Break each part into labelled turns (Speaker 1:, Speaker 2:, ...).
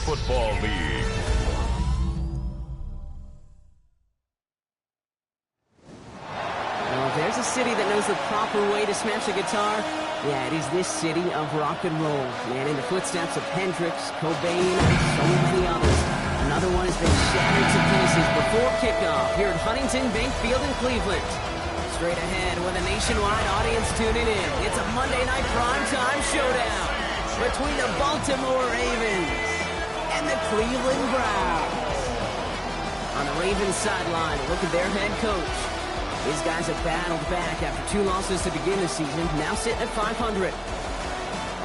Speaker 1: Football League.
Speaker 2: Well, if there's a city that knows the proper way to smash a guitar, yeah, it is this city of rock and roll. Man, in the footsteps of Hendrix, Cobain, and so many others. Another one has been shattered to pieces before kickoff here at Huntington Bank Field in Cleveland. Straight ahead with a nationwide audience tuning in, it's a Monday night primetime showdown between the Baltimore Ravens and the Cleveland Browns. On the Ravens sideline, look at their head coach. These guys have battled back after 2 losses to begin the season, now sitting at 500.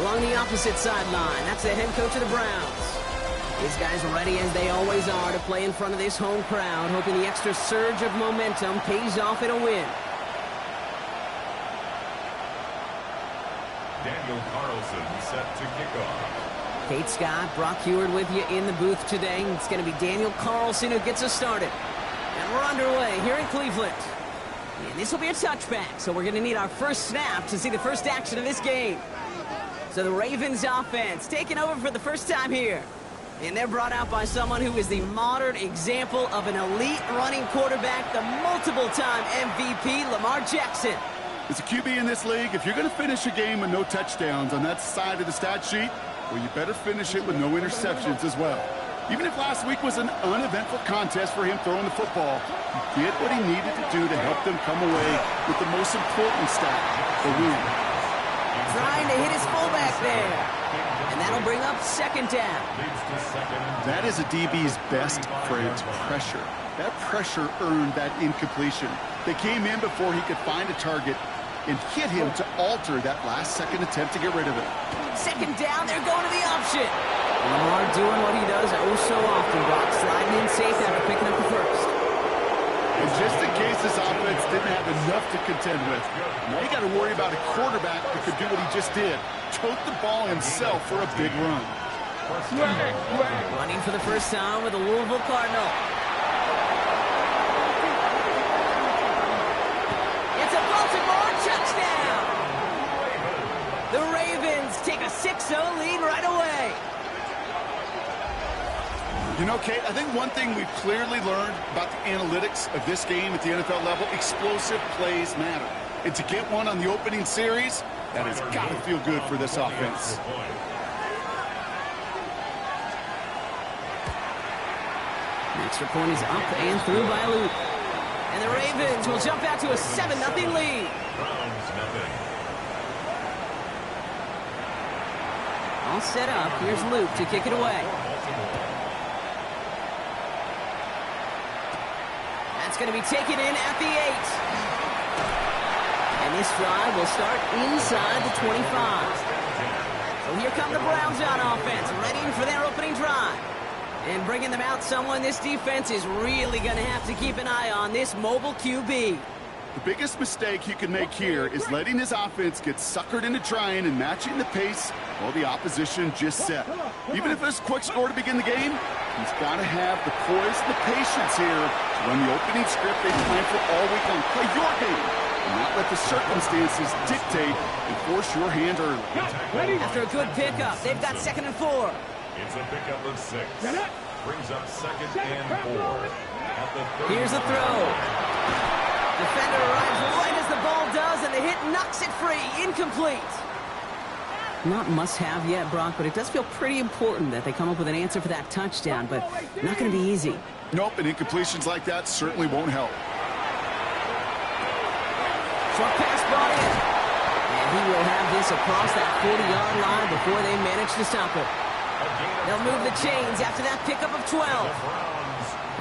Speaker 2: Along the opposite sideline, that's the head coach of the Browns. These guys are ready as they always are to play in front of this home crowd, hoping the extra surge of momentum pays off in a win.
Speaker 1: Daniel Carlson set to kick off.
Speaker 2: Kate Scott, Brock Heward with you in the booth today. It's going to be Daniel Carlson who gets us started. And we're underway here in Cleveland. And this will be a touchback, so we're going to need our first snap to see the first action of this game. So the Ravens offense taking over for the first time here. And they're brought out by someone who is the modern example of an elite running quarterback, the multiple-time MVP, Lamar Jackson.
Speaker 3: As a QB in this league, if you're going to finish a game with no touchdowns on that side of the stat sheet, well, you better finish it with no interceptions as well. Even if last week was an uneventful contest for him throwing the football, he did what he needed to do to help them come away with the most important stat, the win.
Speaker 2: Trying to hit his fullback there. And that'll bring up second down.
Speaker 3: That is a DB's best phrase, pressure. That pressure earned that incompletion. They came in before he could find a target and hit him to alter that last-second attempt to get rid of it.
Speaker 2: Second down, they're going to the option. Lamar doing what he does so often, Brock, sliding in safe after picking up the first.
Speaker 3: And just in case this offense didn't have enough to contend with, now you got to worry about a quarterback that could do what he just did, tote the ball himself for a big run.
Speaker 2: Running for the first time with the Louisville Cardinal. It's a Baltimore touchdown! The Ravens take a 6-0 lead right away.
Speaker 3: You know, Kate, I think one thing we've clearly learned about the analytics of this game at the NFL level, explosive plays matter. And to get one on the opening series, that has got to feel good for this offense.
Speaker 2: Extra point is up and through by Luke. And the Ravens will jump out to a 7-0 lead. All set up. Here's Luke to kick it away. That's going to be taken in at the 8. And this drive will start inside the 25. So here come the Browns on offense, ready for their opening drive. And bringing them out someone this defense is really going to have to keep an eye on, this mobile QB.
Speaker 3: The biggest mistake he can make here is letting his offense get suckered into trying and matching the pace while the opposition just set. Even if it's a quick score to begin the game, he's got to have the poise and the patience here to run the opening script they planned for all week long. Play your game and not let the circumstances dictate and force your hand early.
Speaker 2: After a good pickup, they've got 2nd and 4.
Speaker 1: It's a pickup of 6. Brings up 2nd and 4.
Speaker 2: Here's the throw. Defender arrives right as the ball does, and the hit knocks it free. Incomplete. Not must-have yet, Brock, but it does feel pretty important that they come up with an answer for that touchdown, but not going to be easy.
Speaker 3: Nope, and incompletions like that certainly won't help.
Speaker 2: Short pass brought in. And he will have this across that 40-yard line before they manage to stop it. They'll move the chains after that pickup of 12.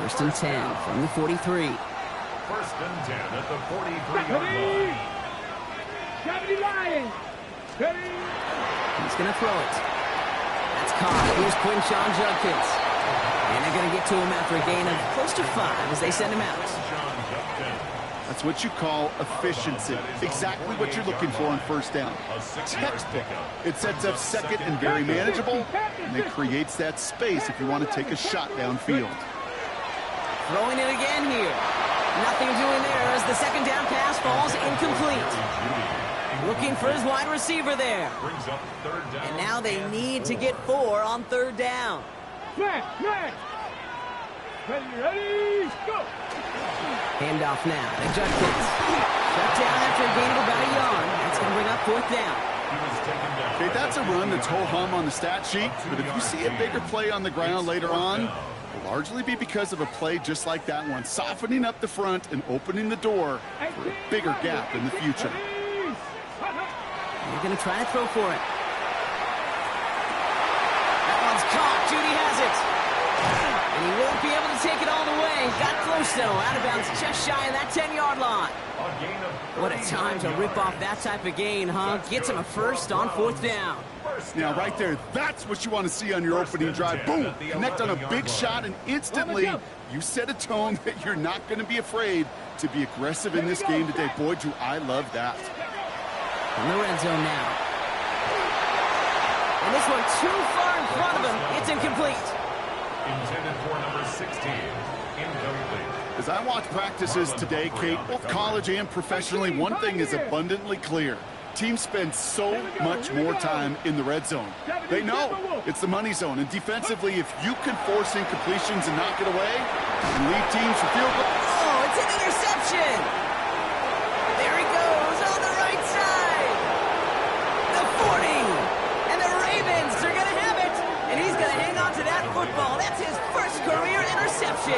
Speaker 2: 1st and 10 from the 43.
Speaker 1: 1st and 10 at the 43-yard line.
Speaker 2: He's going to throw it. That's caught. Here's Quinshon Judkins. And they're going to get to him after a gain of close to 5 as they send him out.
Speaker 3: That's what you call efficiency. Exactly what you're looking for on 1st down. Textbook. It sets up 2nd and very manageable, and it creates that space if you want to take a shot downfield.
Speaker 2: Throwing it again here. Nothing doing there as the 2nd down pass falls incomplete. Looking for his wide receiver there. And now they need to get 4 on 3rd down.
Speaker 4: Ready, go!
Speaker 2: Handoff now to Judkins. Shut down after a gain of about a yard. That's going to bring up 4th down.
Speaker 1: He was taken down.
Speaker 3: Okay, that's a run that's ho-hum on the stat sheet, but if you see a bigger play on the ground later on, it'll largely be because of a play just like that one, softening up the front and opening the door for a bigger gap in the future.
Speaker 2: They're going to try to throw for it. That one's caught. Judy has it. And he won't be able to take it all the way. Got close, though. Out of bounds just shy of that 10-yard line.
Speaker 1: A gain of
Speaker 2: What a time to rip off that type of gain, huh? Gets him a first on 4th down.
Speaker 3: Now, right there, that's what you want to see on your opening drive. Boom! Connect on a big shot, and instantly you set a tone that you're not going to be afraid to be aggressive in this game today. Boy, do I love that.
Speaker 2: In the red zone now. And this one too far in front of him. It's incomplete.
Speaker 1: intended for number 16. Incomplete.
Speaker 3: As I watch practices today, Kate, both college and professionally, one thing is abundantly clear. Teams spend so much more time in the red zone. They know it's the money zone, and defensively, if you can force incompletions and knock it away, and lead teams for field goals.
Speaker 2: Oh, it's an interception! There he goes on the right side! The 40! And the Ravens are going to have it! And he's going to hang on to that football. That's his first career interception!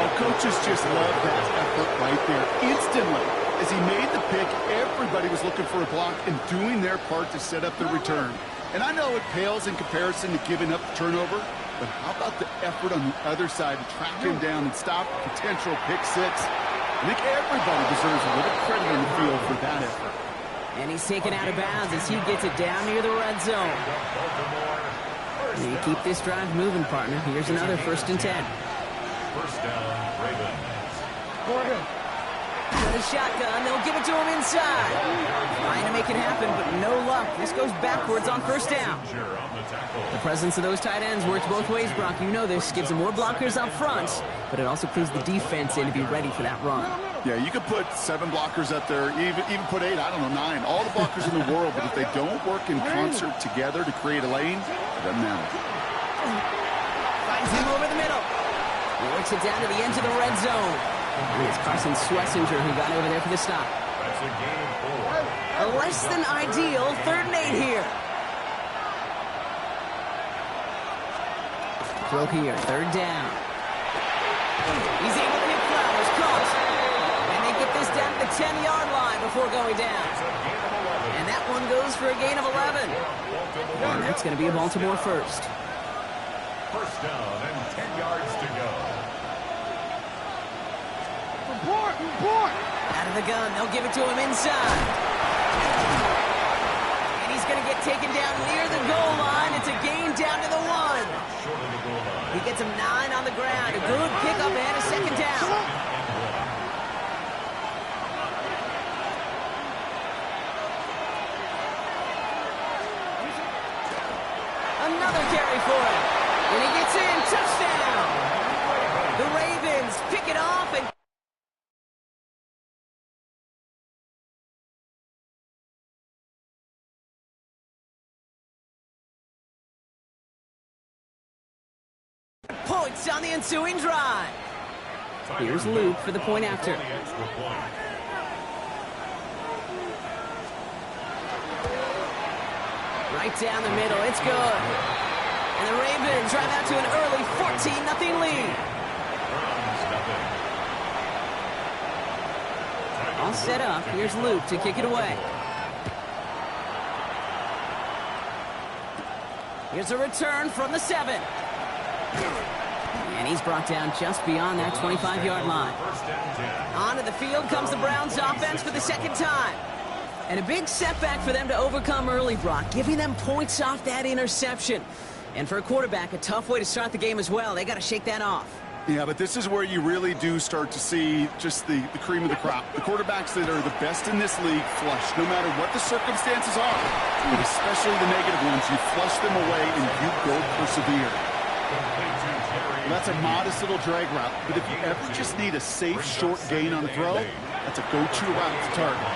Speaker 3: Our coaches just love that effort right there. Instantly, as he made the pick, everybody was looking for a block and doing their part to set up the return. And I know it pales in comparison to giving up the turnover, but how about the effort on the other side to track him down and stop a potential pick six? I think everybody deserves a little credit on the field for that effort.
Speaker 2: And he's taken out of bounds as he gets it down near the red zone. And you keep this drive moving, partner. Here's another 1st and 10.
Speaker 1: First down, Ravens.
Speaker 2: With a shotgun, they'll give it to him inside. Trying to make it happen, but no luck. This goes backwards on 1st down. The presence of those tight ends works both ways, Brock. You know this. Gives them more blockers up front, but it also clues the defense in to be ready for that run.
Speaker 3: Yeah, you could put 7 blockers up there, even put 8, I don't know, 9. All the blockers in the world, but if they don't work in concert together to create a lane, it doesn't matter.
Speaker 2: Finds him over the middle. He works it down to the edge of the red zone. And it's Carson Swessinger who got over there for the stop.
Speaker 1: That's a gain of 4.
Speaker 2: A less than ideal 3rd and 8 here. Throw here, 3rd down. He's able to hit Flowers, caught. And they get this down to the 10-yard line before going down. And that one goes for a gain of 11. And that's going to be a Baltimore first.
Speaker 1: First down and 10 yards to go.
Speaker 2: Out of the gun, they'll give it to him inside. And he's going to get taken down near the goal line. It's a gain down to the 1.
Speaker 1: Short of the goal line.
Speaker 2: He gets him 9 on the ground. A good pickup and a 2nd down. Another carry for him. And he gets in. Touchdown. The Ravens pick it off and points on the ensuing drive. Here's Luke for the point after. Right down the middle, it's good. And the Ravens drive out to an early 14-0 lead. All set up, here's Luke to kick it away. Here's a return from the 7. And he's brought down just beyond that 25-yard line. Onto the field comes the Browns offense for the 2nd time. And a big setback for them to overcome early, Brock, giving them points off that interception. And for a quarterback, a tough way to start the game as well. They got to shake that off.
Speaker 3: Yeah, but this is where you really do start to see just the cream of the crop. The quarterbacks that are the best in this league flush, no matter what the circumstances are. But especially the negative ones, you flush them away and you go persevere. Well, that's a modest little drag route, but if you ever just need a safe, short gain on a throw, that's a go-to route to target.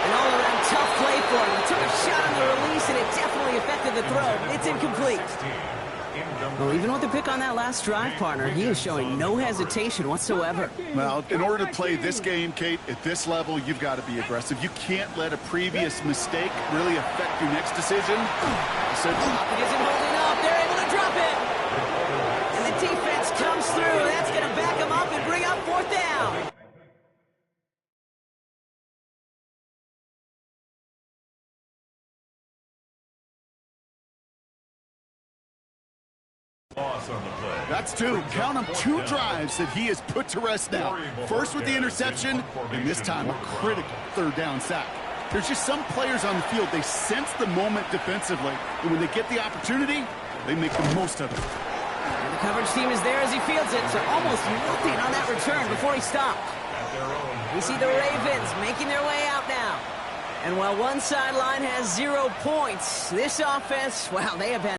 Speaker 2: An all-around tough play for him. He took a shot on the release, and it definitely affected the throw. It's incomplete. Well, even with the pick on that last drive, partner, he is showing no hesitation whatsoever.
Speaker 3: Well, in order to play this game, Kate, at this level, you've got to be aggressive. You can't let a previous mistake really affect your next decision. So
Speaker 2: It isn't holding up. They're able to drop it. And the defense comes through. That's going to back him up and bring up fourth down.
Speaker 1: Loss on the play.
Speaker 3: that's two. Count them, 2 drives that he has put to rest now. First with the interception, and this time a critical 3rd down sack. There's just some players on the field, they sense the moment defensively, and when they get the opportunity, they make the most of it.
Speaker 2: And the coverage team is there as he fields it, so almost nothing on that return before he stopped. We see the Ravens making their way out now. And while one sideline has 0 points, this offense, well, they have had